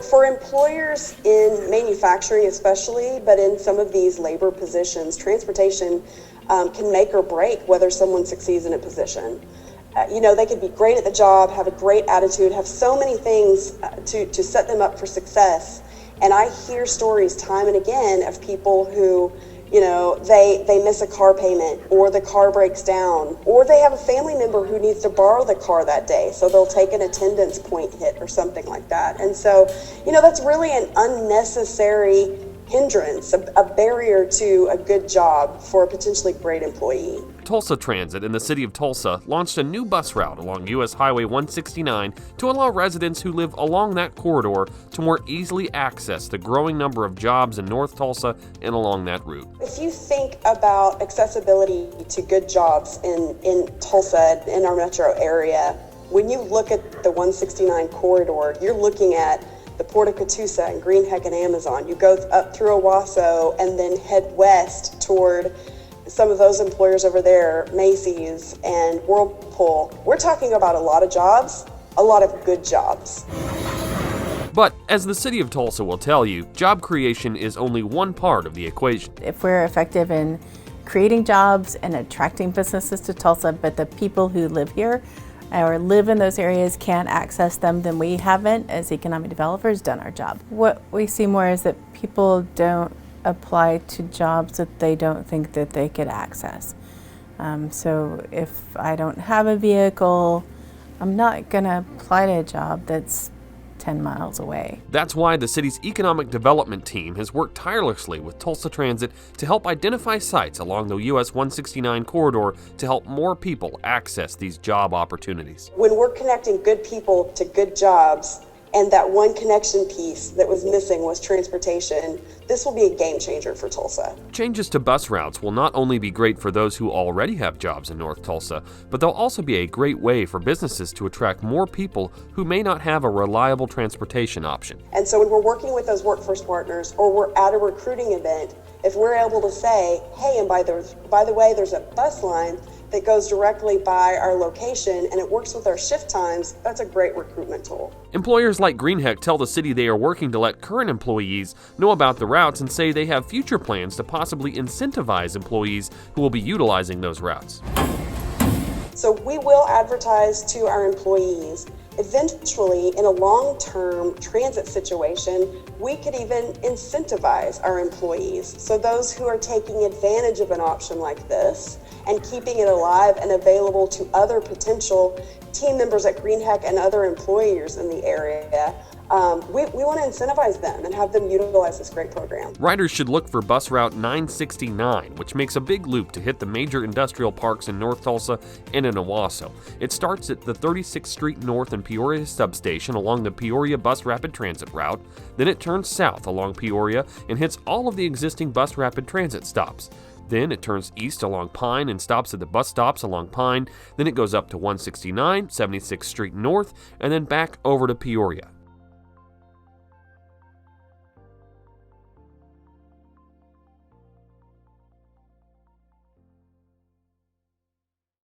For employers in manufacturing especially, but in some of these labor positions, transportation can make or break whether someone succeeds in a position. They could be great at the job, have a great attitude, have so many things to set them up for success. And I hear stories time and again of people who, they miss a car payment, or the car breaks down, or they have a family member who needs to borrow the car that day, so they'll take an attendance point hit or something like that. And so, that's really an unnecessary hindrance, a barrier to a good job for a potentially great employee. Tulsa Transit in the city of Tulsa launched a new bus route along U.S. Highway 169 to allow residents who live along that corridor to more easily access the growing number of jobs in North Tulsa and along that route. If you think about accessibility to good jobs in Tulsa, in our metro area, when you look at the 169 corridor, you're looking at the Port of Catoosa and Greenheck and Amazon. You go up through Owasso and then head west toward some of those employers over there, Macy's and Whirlpool. We're talking about a lot of jobs, a lot of good jobs. But as the city of Tulsa will tell you, job creation is only one part of the equation. If we're effective in creating jobs and attracting businesses to Tulsa, but the people who live here or live in those areas can't access them, then we haven't, as economic developers, done our job. What we see more is that people don't apply to jobs that they don't think that they could access. So if I don't have a vehicle, I'm not going to apply to a job that's 10 miles away. That's why the city's economic development team has worked tirelessly with Tulsa Transit to help identify sites along the US 169 corridor to help more people access these job opportunities. When we're connecting good people to good jobs, and that one connection piece that was missing was transportation, this will be a game changer for Tulsa. Changes to bus routes will not only be great for those who already have jobs in North Tulsa, but they'll also be a great way for businesses to attract more people who may not have a reliable transportation option. And so when we're working with those workforce partners, or we're at a recruiting event, if we're able to say, hey, and by the way, there's a bus line that goes directly by our location and it works with our shift times, that's a great recruitment tool. Employers like Greenheck tell the city they are working to let current employees know about the routes and say they have future plans to possibly incentivize employees who will be utilizing those routes. So we will advertise to our employees. Eventually, in a long-term transit situation, we could even incentivize our employees. So those who are taking advantage of an option like this and keeping it alive and available to other potential team members at Greenheck and other employers in the area, we want to incentivize them and have them utilize this great program. Riders should look for bus route 969, which makes a big loop to hit the major industrial parks in North Tulsa and in Owasso. It starts at the 36th Street North and Peoria substation along the Peoria Bus Rapid Transit route. Then it turns south along Peoria and hits all of the existing Bus Rapid Transit stops. Then it turns east along Pine and stops at the bus stops along Pine. Then it goes up to 169, 76th Street North, and then back over to Peoria.